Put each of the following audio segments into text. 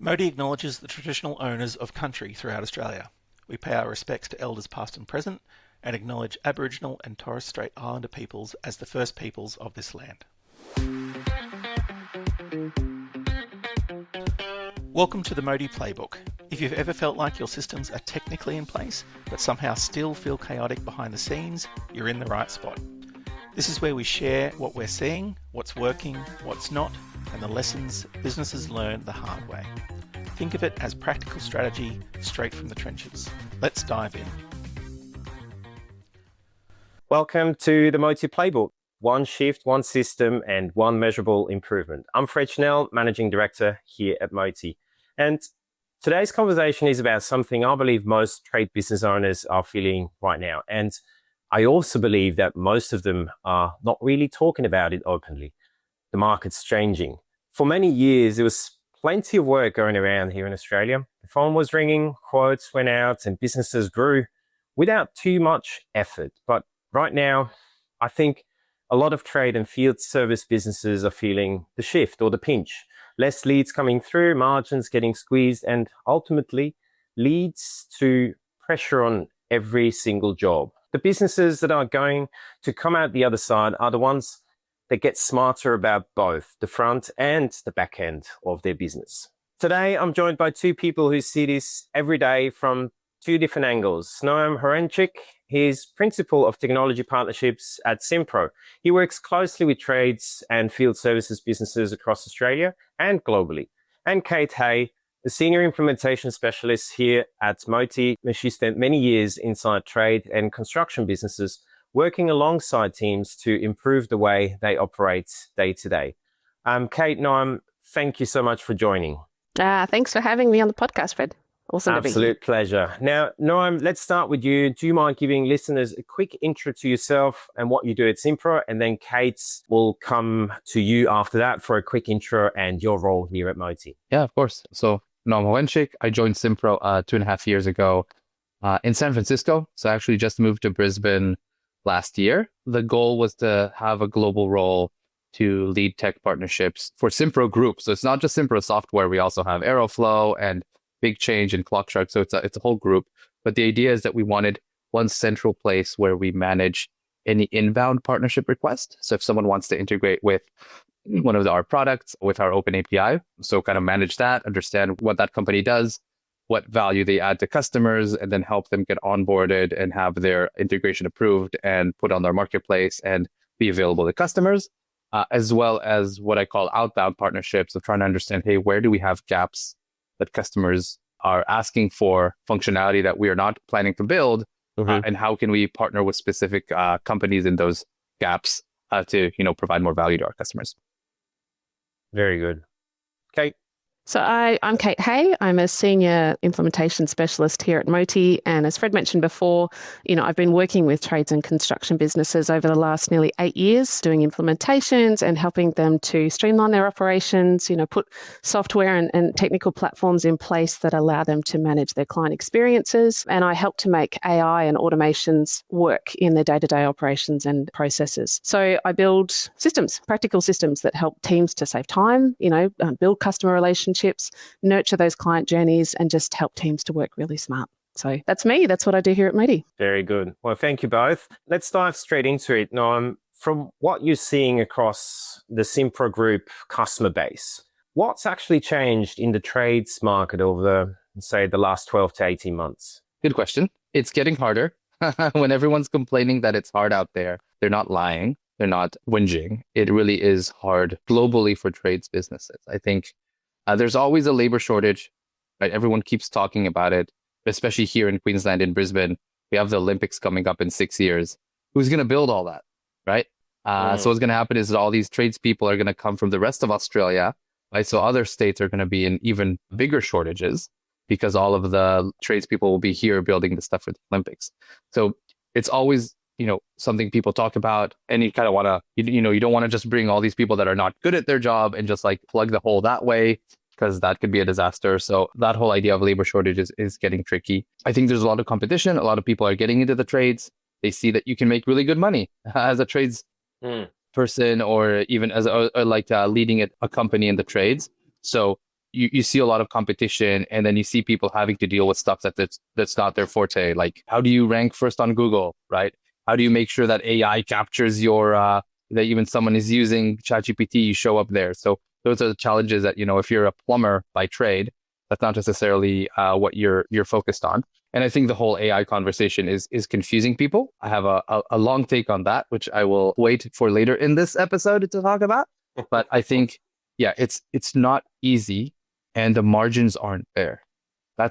Motii acknowledges the traditional owners of country throughout Australia. We pay our respects to elders past and present and acknowledge Aboriginal and Torres Strait Islander peoples as the first peoples of this land. Welcome to the Motii Playbook. If you've ever felt like your systems are technically in place, but somehow still feel chaotic behind the scenes, you're in the right spot. This is where we share what we're seeing, what's working, what's not, and the lessons businesses learn the hard way. Think of it as practical strategy straight from the trenches. Let's dive in. Welcome to the Motii Playbook. One shift, one system, and one measurable improvement. I'm Schnell, Managing Director here at Motii. And today's conversation is about something I believe most trade business owners are feeling right now. And I also believe that most of them are not really talking about it openly. The market's changing. For many years, there was plenty of work going around here in Australia. The phone was ringing, quotes went out, and businesses grew without too much effort. But right now, I think a lot of trade and field service businesses are feeling the shift or the pinch. Less leads coming through, margins getting squeezed, and ultimately leads to pressure on every single job. The businesses that are going to come out the other side are the ones that get smarter about both the front and the back end of their business. Today, I'm joined by two people who see this every day from two different angles. Noam Horenczyk, he's Principal of Technology Partnerships at Simpro. He works closely with trades and field services businesses across Australia and globally. And Kate Hay, the Senior Implementation Specialist here at Motii. She spent many years inside trade and construction businesses, working alongside teams to improve the way they operate day to day. Kate, Noam, thank you so much for joining. Thanks for having me on the podcast, Fred. Awesome to be here. Absolute pleasure. Now, Noam, let's start with you. Do you mind giving listeners a quick intro to yourself and what you do at Simpro? And then Kate will come to you after that for a quick intro and your role here at Motii. Yeah, of course. So Noam Horenczyk, I joined Simpro 2.5 years ago in San Francisco. So I actually just moved to Brisbane last year. The goal was to have a global role to lead tech partnerships for Simpro Group. So it's not just Simpro software. We also have Aeroflow and Big Change and ClockShark. So it's a whole group. But the idea is that we wanted one central place where we manage any inbound partnership request. So if someone wants to integrate with one of our products with our open API, so kind of manage that, understand what that company does, what value they add to customers, and then help them get onboarded and have their integration approved and put on their marketplace and be available to customers, as well as what I call outbound partnerships of trying to understand, hey, where do we have gaps that customers are asking for functionality that we are not planning to build, and how can we partner with specific companies in those gaps to provide more value to our customers. Very good. Kate. So I'm Kate Hay. I'm a Senior Implementation Specialist here at Motii. And as Fred mentioned before, I've been working with trades and construction businesses over the last nearly 8 years, doing implementations and helping them to streamline their operations, put software and technical platforms in place that allow them to manage their client experiences. And I help to make AI and automations work in their day-to-day operations and processes. So I build systems, practical systems that help teams to save time, build customer relationships, nurture those client journeys, and just help teams to work really smart. So that's me. That's what I do here at Motii. Very good. Well, thank you both. Let's dive straight into it. Now, from what you're seeing across the Simpro Group customer base, what's actually changed in the trades market over the last 12 to 18 months? Good question. It's getting harder. When everyone's complaining that it's hard out there, they're not lying. They're not whinging. It really is hard globally for trades businesses. I think there's always a labor shortage, right? Everyone keeps talking about it, especially here in Queensland, in Brisbane. We have the Olympics coming up in 6 years. Who's going to build all that, right? So what's going to happen is that all these tradespeople are going to come from the rest of Australia, right? So other states are going to be in even bigger shortages because all of the tradespeople will be here building the stuff for the Olympics. So it's always, something people talk about, and you kind of want to, you don't want to just bring all these people that are not good at their job and just like plug the hole that way, because that could be a disaster. So that whole idea of labor shortages is getting tricky. I think there's a lot of competition. A lot of people are getting into the trades. They see that you can make really good money as a trades person, or even as leading a company in the trades. So you see a lot of competition, and then you see people having to deal with stuff that's not their forte. Like, how do you rank first on Google, right? How do you make sure that AI captures your that even someone is using ChatGPT, you show up there? So those are the challenges that, if you're a plumber by trade, that's not necessarily what you're focused on. And I think the whole AI conversation is confusing people. I have a long take on that, which I will wait for later in this episode to talk about. But I think, yeah, it's not easy, and the margins aren't there. I'm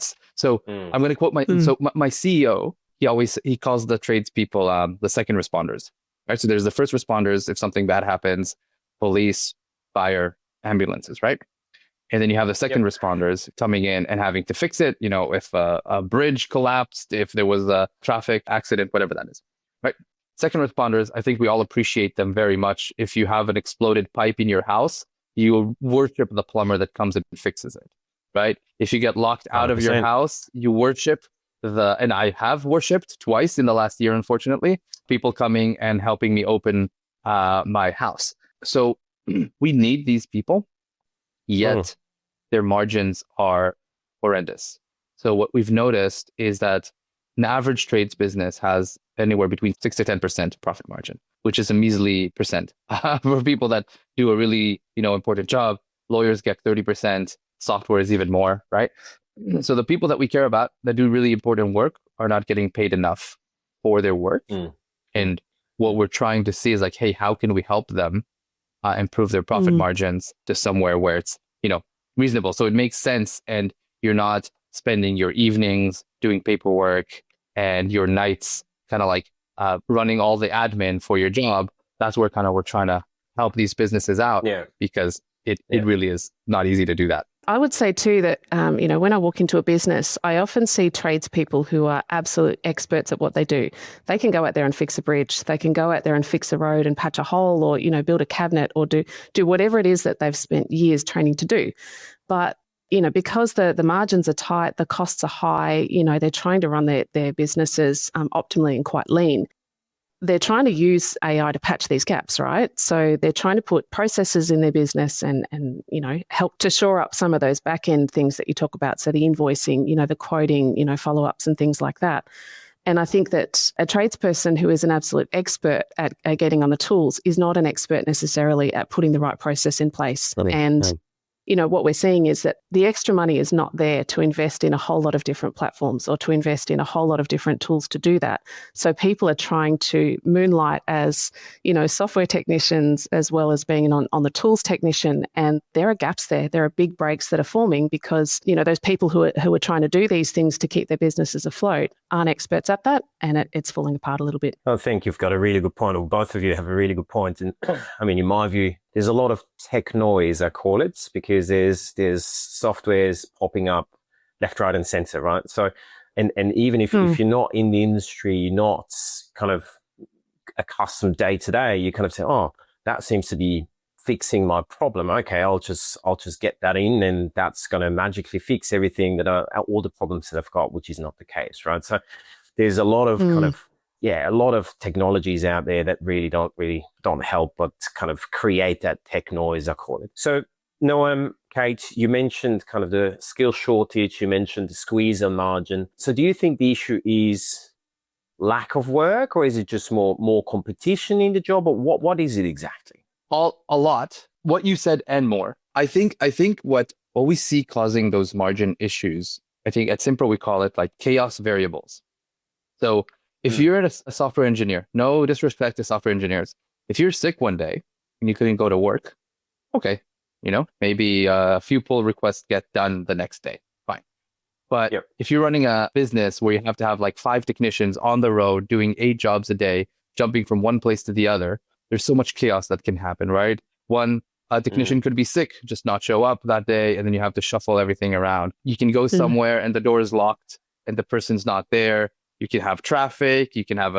going to quote my CEO. He calls the tradespeople the second responders, right? So there's the first responders if something bad happens, police, fire, ambulances, right? And then you have the second responders coming in and having to fix it. If a bridge collapsed, if there was a traffic accident, whatever that is, right? Second responders, I think we all appreciate them very much. If you have an exploded pipe in your house, you worship the plumber that comes and fixes it, right? If you get locked out 100%. Of your house, you worship and I have worshipped twice in the last year, unfortunately, people coming and helping me open my house. So we need these people. Yet their margins are horrendous. So what we've noticed is that an average trades business has anywhere between 6 to 10% profit margin, which is a measly percent. For people that do a really, important job, lawyers get 30%, software is even more, right? So the people that we care about that do really important work are not getting paid enough for their work. And what we're trying to see is like, hey, how can we help them improve their profit margins to somewhere where it's, reasonable. So it makes sense. And you're not spending your evenings doing paperwork and your nights kind of like running all the admin for your job. That's where kind of we're trying to help these businesses out because it really is not easy to do that. I would say too that, when I walk into a business, I often see tradespeople who are absolute experts at what they do. They can go out there and fix a bridge. They can go out there and fix a road and patch a hole or, build a cabinet or do whatever it is that they've spent years training to do. But, because the margins are tight, the costs are high, they're trying to run their businesses optimally and quite lean. They're trying to use AI to patch these gaps, right? So they're trying to put processes in their business and help to shore up some of those back end things that you talk about. So the invoicing, the quoting, follow-ups and things like that. And I think that a tradesperson who is an absolute expert at getting on the tools is not an expert necessarily at putting the right process in place. What we're seeing is that the extra money is not there to invest in a whole lot of different platforms or to invest in a whole lot of different tools to do that. So people are trying to moonlight as, software technicians as well as being on the tools technician. And there are gaps there. There are big breaks that are forming because, those people who are trying to do these things to keep their businesses afloat aren't experts at that. And it's falling apart a little bit. I think you've got a really good point, or both of you have a really good point. And I mean, in my view, there's a lot of tech noise, I call it, because there's softwares popping up left, right, and center, right? So, and even if you're not in the industry, you're not kind of accustomed day to day, you kind of say, oh, that seems to be fixing my problem. Okay, I'll just get that in, and that's going to magically fix everything all the problems that I've got, which is not the case, right? So, there's a lot of a lot of technologies out there that really don't help, but kind of create that tech noise, I call it. So, Noam, Kate, you mentioned kind of the skill shortage, you mentioned the squeeze on margin. So do you think the issue is lack of work, or is it just more competition in the job, or what is it exactly? A lot. What you said and more. I think what we see causing those margin issues, I think at Simpro we call it like chaos variables. So if you're a software engineer, no disrespect to software engineers, if you're sick one day and you couldn't go to work, okay, maybe a few pull requests get done the next day, fine. But if you're running a business where you have to have like 5 technicians on the road doing 8 jobs a day, jumping from one place to the other, there's so much chaos that can happen, right? One technician could be sick, just not show up that day, and then you have to shuffle everything around. You can go somewhere and the door is locked and the person's not there. You can have traffic, you can have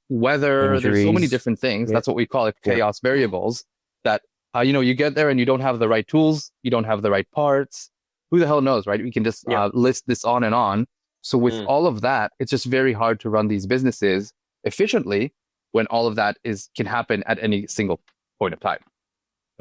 weather. Injuries. There's so many different things. That's what we call it, chaos variables, that you get there and you don't have the right tools, you don't have the right parts. Who the hell knows, right? We can just list this on and on. So with all of that, it's just very hard to run these businesses efficiently when all of that can happen at any single point of time,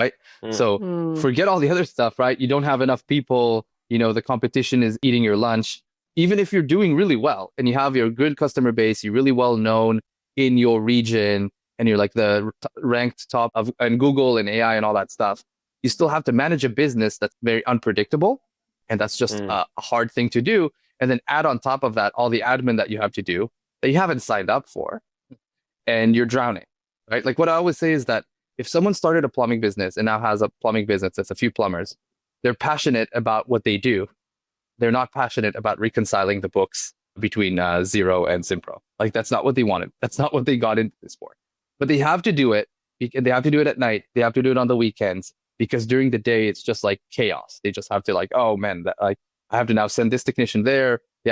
right? So forget all the other stuff, right? You don't have enough people, the competition is eating your lunch. Even if you're doing really well and you have your good customer base, you're really well known in your region, and you're like the ranked top of and Google and AI and all that stuff, you still have to manage a business that's very unpredictable. And that's just a hard thing to do. And then add on top of that all the admin that you have to do that you haven't signed up for, and you're drowning, right? Like what I always say is that if someone started a plumbing business and now has a plumbing business that's a few plumbers, they're passionate about what they do. They're not passionate about reconciling the books between Xero and Simpro. Like that's not what they wanted. That's not what they got into this for. But they have to do it. They have to do it at night. They have to do it on the weekends, because during the day it's just like chaos. They just have to like, oh man, I have to now send this technician there. They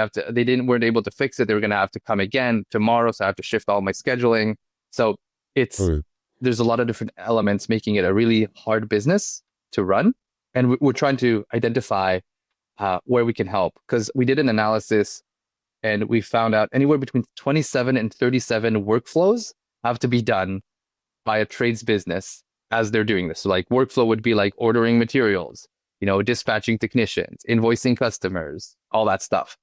weren't able to fix it. They were going to have to come again tomorrow. So I have to shift all my scheduling. So there's a lot of different elements making it a really hard business to run. And we're trying to identify where we can help, because we did an analysis and we found out anywhere between 27 and 37 workflows have to be done by a trades business as they're doing this. So like workflow would be like ordering materials, dispatching technicians, invoicing customers, all that stuff.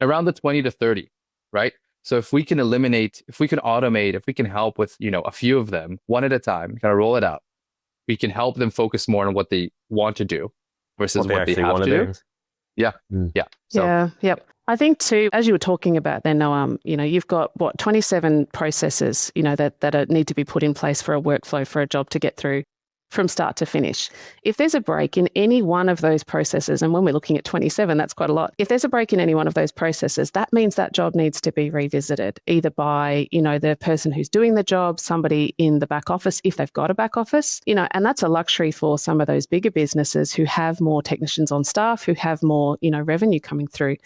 Around the 20 to 30, right? So if we can automate, if we can help with, a few of them one at a time, kind of roll it out, we can help them focus more on what they want to do versus what they have to do. Yeah. Yeah. So, Yep. I think too, as you were talking about then, Noam, you've got 27 processes, that need to be put in place for a workflow for a job to get through from start to finish. If there's a break in any one of those processes, and when we're looking at 27, that's quite a lot. If there's a break in any one of those processes, that means that job needs to be revisited, either by, the person who's doing the job, somebody in the back office, if they've got a back office, and that's a luxury for some of those bigger businesses who have more technicians on staff, who have more, revenue coming through.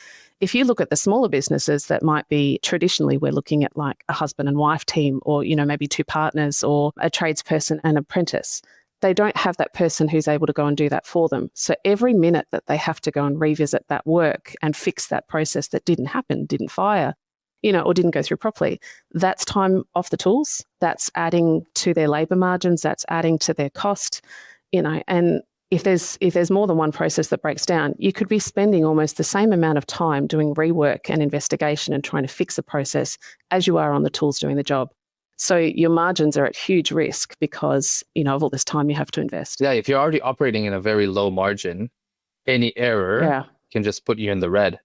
If you look at the smaller businesses that might be traditionally, we're looking at like a husband and wife team, or, maybe two partners, or a tradesperson and apprentice. They don't have that person who's able to go and do that for them. So every minute that they have to go and revisit that work and fix that process that didn't happen, didn't fire, or didn't go through properly, that's time off the tools. That's adding to their labour margins. That's adding to their cost, and if there's more than one process that breaks down, you could be spending almost the same amount of time doing rework and investigation and trying to fix a process as you are on the tools doing the job. So your margins are at huge risk because, of all this time you have to invest. Yeah, if you're already operating in a very low margin, any error can just put you in the red,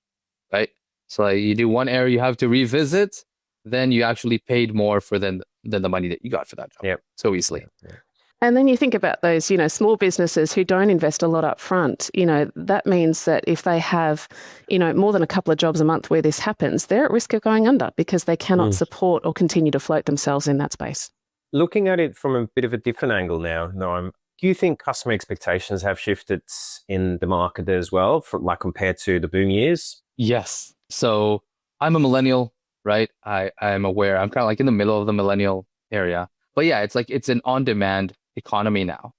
right? So like you do one error, you have to revisit, then you actually paid more than the money that you got for that job. So easily. Yeah. And then you think about those, small businesses who don't invest a lot up front. That means that if they have, more than a couple of jobs a month where this happens, they're at risk of going under because they cannot support or continue to float themselves in that space. Looking at it from a bit of a different angle now, Noam, do you think customer expectations have shifted in the market as well, compared to the boom years? Yes. So I'm a millennial, right? I'm aware. I'm kind of like in the middle of the millennial area. But yeah, it's an on-demand economy now,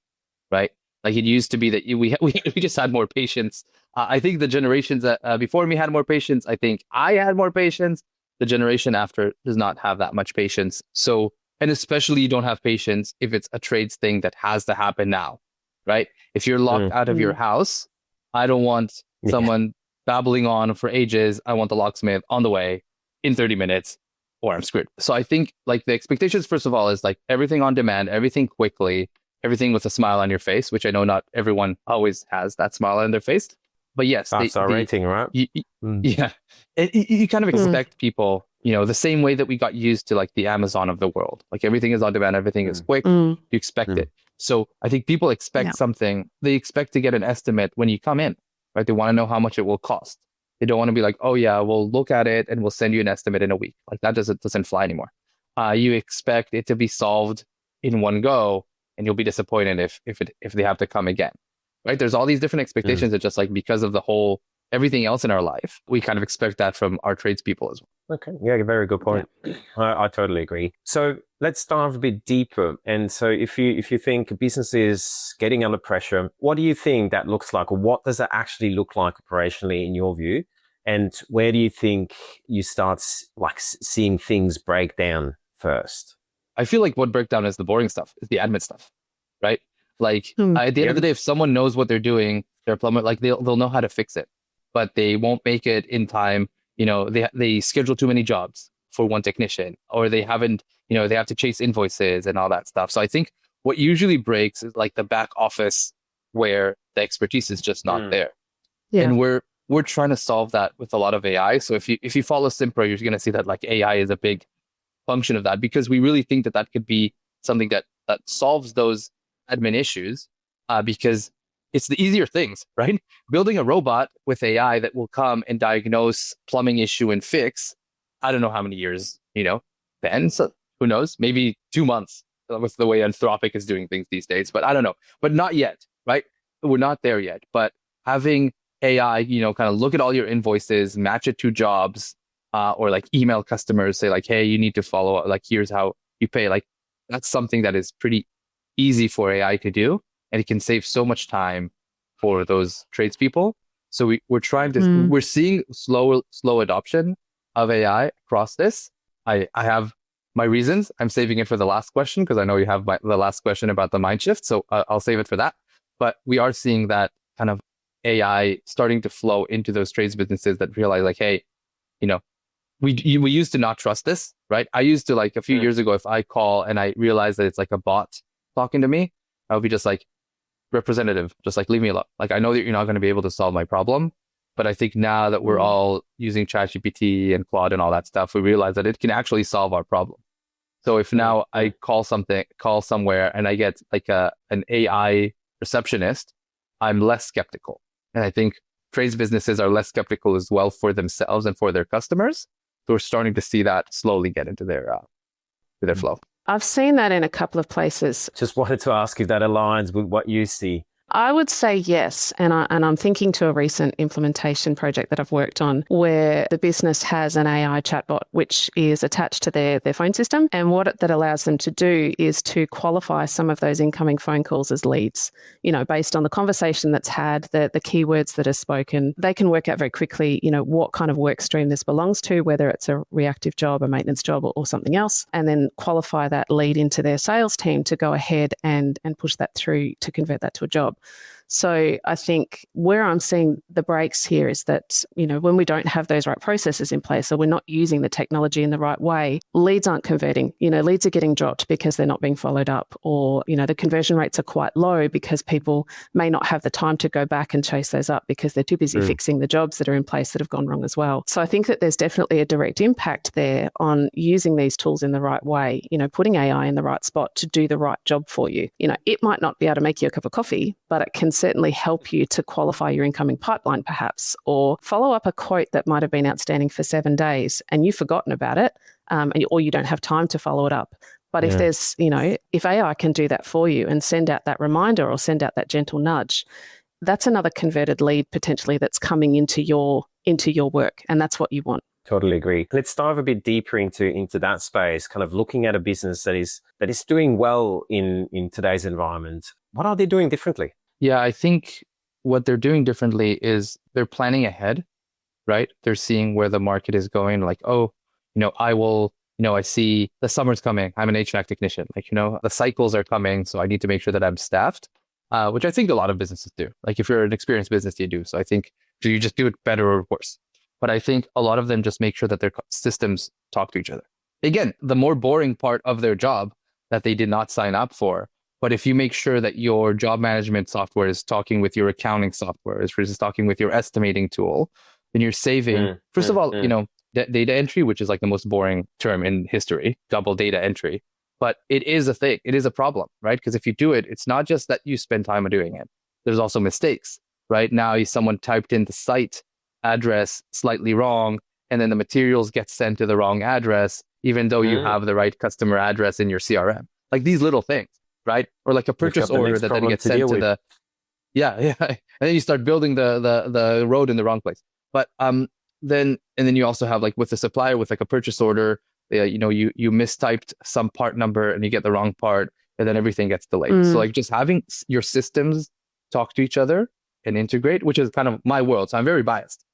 right? Like it used to be that we just had more patience. I think the generations that before me had more patience. I think I had more patience. The generation after does not have that much patience. So, and especially you don't have patience if it's a trades thing that has to happen now, right? If you're locked out of your house, I don't want someone babbling on for ages. I want the locksmith on the way in 30 minutes. Or I'm screwed. So I think like the expectations, first of all, is like everything on demand, everything quickly, everything with a smile on your face, which I know not everyone always has that smile on their face. But yes, that's our rating, right? Yeah. You kind of expect people, the same way that we got used to like the Amazon of the world. Like everything is on demand, everything is quick. You expect it. So I think people expect something. They expect to get an estimate when you come in, right? They want to know how much it will cost. They don't want to be like, oh yeah, we'll look at it and we'll send you an estimate in a week. Like that doesn't fly anymore. You expect it to be solved in one go, and you'll be disappointed if they have to come again, right? There's all these different expectations that just like because of everything else in our life, we kind of expect that from our tradespeople as well. Okay, yeah, very good point. Yeah. I totally agree. So let's dive a bit deeper. And so if you think a business is getting under pressure, what do you think that looks like? Or what does that actually look like operationally in your view? And where do you think you start seeing things break down first? I feel like what breaks down is the boring stuff, is the admin stuff, right? Like at the end of the day, if someone knows what they're doing, their plumber, like they'll know how to fix it, but they won't make it in time. They schedule too many jobs for one technician, or they haven't, they have to chase invoices and all that stuff. So I think what usually breaks is like the back office where the expertise is just not there. Yeah. And we're trying to solve that with a lot of AI. So if you follow Simpro, you're going to see that like AI is a big function of that, because we really think that could be something that solves those admin issues, because it's the easier things, right? Building a robot with AI that will come and diagnose plumbing issue and fix, I don't know how many years, then, so who knows, maybe 2 months with the way Anthropic is doing things these days, but I don't know, but not yet, right? We're not there yet, but having AI, kind of look at all your invoices, match it to jobs, or like email customers, say like, hey, you need to follow up, like, here's how you pay. Like, that's something that is pretty easy for AI to do. And it can save so much time for those tradespeople. So we're trying to, we're seeing slow adoption of AI across this. I have my reasons. I'm saving it for the last question, because I know you have the last question about the mind shift. So I'll save it for that. But we are seeing that kind of AI starting to flow into those trades businesses that realize like, hey, we used to not trust this, right? I used to, like, a few years ago, if I call and I realize that it's like a bot talking to me, I would be just like, representative, just like, leave me alone. Like, I know that you're not going to be able to solve my problem. But I think now that we're all using ChatGPT and Claude and all that stuff, we realize that it can actually solve our problem. So if now I call somewhere and I get like an AI receptionist, I'm less skeptical. And I think trades businesses are less skeptical as well for themselves and for their customers. So we're starting to see that slowly get into their flow. I've seen that in a couple of places. Just wanted to ask if that aligns with what you see. I would say yes. And I'm thinking to a recent implementation project that I've worked on where the business has an AI chatbot which is attached to their phone system. And what that allows them to do is to qualify some of those incoming phone calls as leads. Based on the conversation that's had, the keywords that are spoken, they can work out very quickly, what kind of work stream this belongs to, whether it's a reactive job, a maintenance job, or something else, and then qualify that lead into their sales team to go ahead and push that through to convert that to a job. So I think where I'm seeing the breaks here is that, when we don't have those right processes in place, or we're not using the technology in the right way, leads aren't converting. Leads are getting dropped because they're not being followed up, or, the conversion rates are quite low because people may not have the time to go back and chase those up because they're too busy fixing the jobs that are in place that have gone wrong as well. So I think that there's definitely a direct impact there on using these tools in the right way, putting AI in the right spot to do the right job for you. It might not be able to make you a cup of coffee, but it can certainly help you to qualify your incoming pipeline perhaps, or follow up a quote that might have been outstanding for 7 days and you've forgotten about it, or you don't have time to follow it up. But if there's, if AI can do that for you and send out that reminder or send out that gentle nudge, that's another converted lead potentially that's coming into your work, and that's what you want. Totally agree. Let's dive a bit deeper into that space, kind of looking at a business that is doing well in today's environment. What are they doing differently? Yeah, I think what they're doing differently is they're planning ahead, right? They're seeing where the market is going. Like, I see the summer's coming. I'm an HVAC technician. Like, the cycles are coming. So I need to make sure that I'm staffed, which I think a lot of businesses do. Like, if you're an experienced business, you do. So I think, do you just do it better or worse? But I think a lot of them just make sure that their systems talk to each other. Again, the more boring part of their job that they did not sign up for. But if you make sure that your job management software is talking with your accounting software, is talking with your estimating tool, then you're saving, first of all, data entry, which is like the most boring term in history, double data entry. But it is a thing. It is a problem, right? Because if you do it, it's not just that you spend time doing it. There's also mistakes, right? Now someone typed in the site address slightly wrong, and then the materials get sent to the wrong address, even though you have the right customer address in your CRM. Like these little things. Right? Or like a purchase order that then gets sent to the, and then you start building the road in the wrong place. But then you also have, like, with the supplier, with like a purchase order, you mistyped some part number and you get the wrong part, and then everything gets delayed. So like just having your systems talk to each other and integrate, which is kind of my world. So I'm very biased.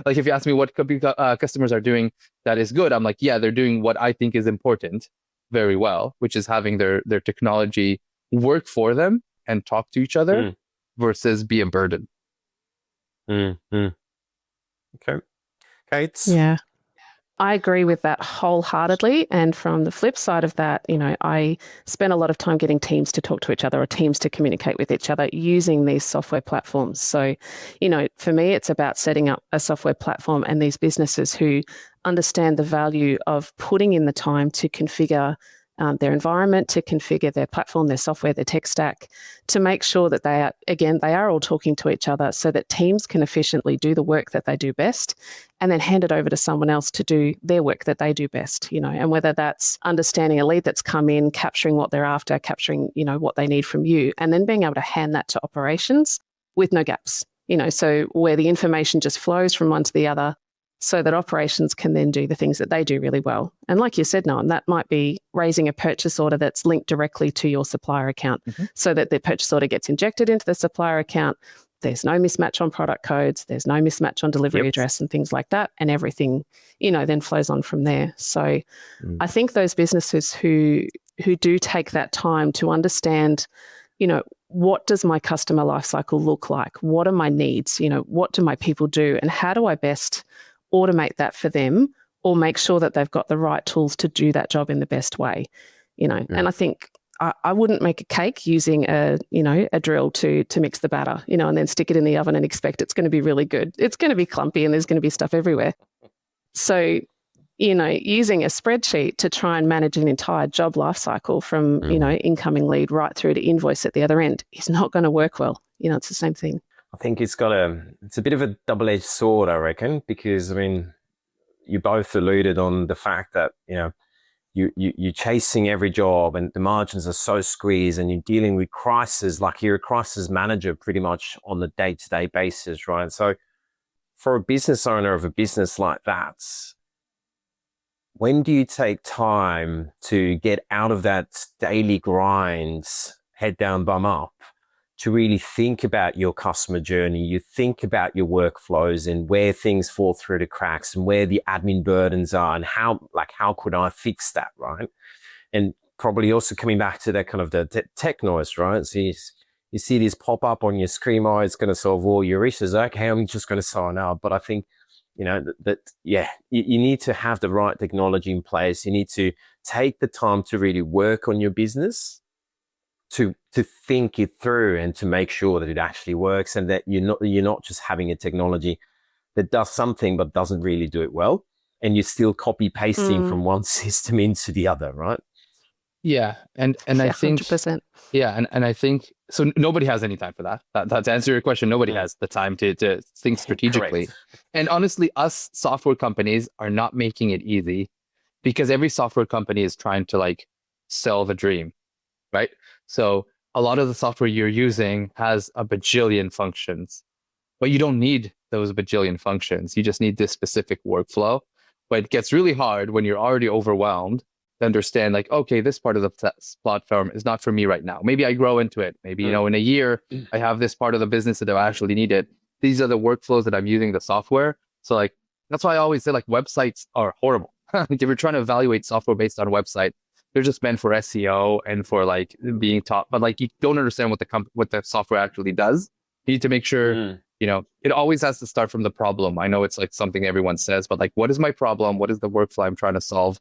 Like, if you ask me what customers are doing that is good, I'm like, yeah, they're doing what I think is important very well, which is having their technology work for them and talk to each other versus be a burden. Okay. Kate? Yeah. I agree with that wholeheartedly. And from the flip side of that, I spend a lot of time getting teams to talk to each other or teams to communicate with each other using these software platforms. So, for me, it's about setting up a software platform and these businesses who understand the value of putting in the time to configure their environment, to configure their platform, their software, their tech stack, to make sure that they are all talking to each other so that teams can efficiently do the work that they do best and then hand it over to someone else to do their work that they do best, and whether that's understanding a lead that's come in, capturing what they're after, capturing, what they need from you, and then being able to hand that to operations with no gaps, so where the information just flows from one to the other, so that operations can then do the things that they do really well. And like you said, Noam, that might be raising a purchase order that's linked directly to your supplier account so that the purchase order gets injected into the supplier account. There's no mismatch on product codes. There's no mismatch on delivery address and things like that. And everything, then flows on from there. So I think those businesses who do take that time to understand, what does my customer lifecycle look like? What are my needs? What do my people do? And how do I best automate that for them or make sure that they've got the right tools to do that job in the best way, And I think I wouldn't make a cake using a drill to mix the batter, and then stick it in the oven and expect it's going to be really good. It's going to be clumpy and there's going to be stuff everywhere. So, using a spreadsheet to try and manage an entire job life cycle from, incoming lead right through to invoice at the other end is not going to work well. It's the same thing. I think it's a bit of a double-edged sword, I reckon, because you both alluded on the fact that, you're chasing every job and the margins are so squeezed and you're dealing with crisis, like you're a crisis manager pretty much on the day-to-day basis, right? So for a business owner of a business like that, when do you take time to get out of that daily grind, head down, bum up, to really think about your customer journey? You think about your workflows and where things fall through the cracks and where the admin burdens are and how could I fix that, right? And probably also coming back to that kind of the tech noise, right? So you see this pop up on your screen, it's going to solve all your issues. Okay, I'm just going to sign up. But I think, you need to have the right technology in place. You need to take the time to really work on your business, to think it through and to make sure that it actually works and that you're not just having a technology that does something but doesn't really do it well and you're still copy pasting from one system into the other, right? Yeah. And I think 100%. Yeah, and I think so. Nobody has any time for that. To answer your question, nobody has the time to think strategically. Correct. And honestly, us software companies are not making it easy because every software company is trying to sell the dream, right? So a lot of the software you're using has a bajillion functions, but you don't need those bajillion functions. You just need this specific workflow. But it gets really hard when you're already overwhelmed to understand okay, this part of the platform is not for me right now. Maybe I grow into it. Maybe, in a year, I have this part of the business that I actually need it. These are the workflows that I'm using the software. So that's why I always say websites are horrible. If you're trying to evaluate software based on website, they're just meant for SEO and for being taught, but you don't understand what the software actually does. You need to make sure, it always has to start from the problem. I know it's something everyone says, but what is my problem? What is the workflow I'm trying to solve?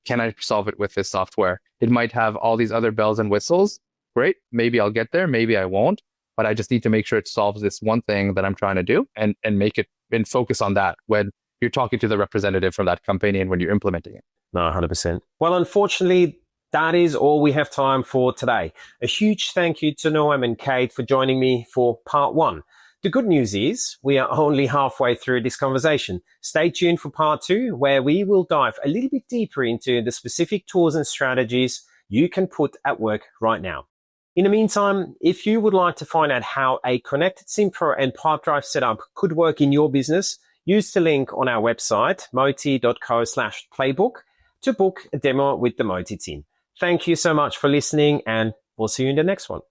Can I solve it with this software? It might have all these other bells and whistles. Great. Maybe I'll get there. Maybe I won't, but I just need to make sure it solves this one thing that I'm trying to do and make it and focus on that when you're talking to the representative from that company and when you're implementing it. No, 100%. Well, unfortunately, that is all we have time for today. A huge thank you to Noam and Kate for joining me for part 1. The good news is we are only halfway through this conversation. Stay tuned for part 2, where we will dive a little bit deeper into the specific tools and strategies you can put at work right now. In the meantime, if you would like to find out how a connected Simpro and Pipedrive setup could work in your business, use the link on our website, motii.co/playbook, to book a demo with the Motii team. Thank you so much for listening, and we'll see you in the next one.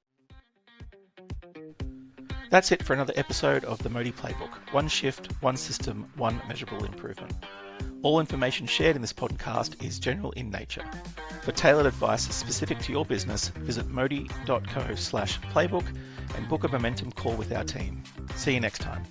That's it for another episode of the Motii Playbook. One shift, one system, one measurable improvement. All information shared in this podcast is general in nature. For tailored advice specific to your business, visit motii.co/playbook and book a momentum call with our team. See you next time.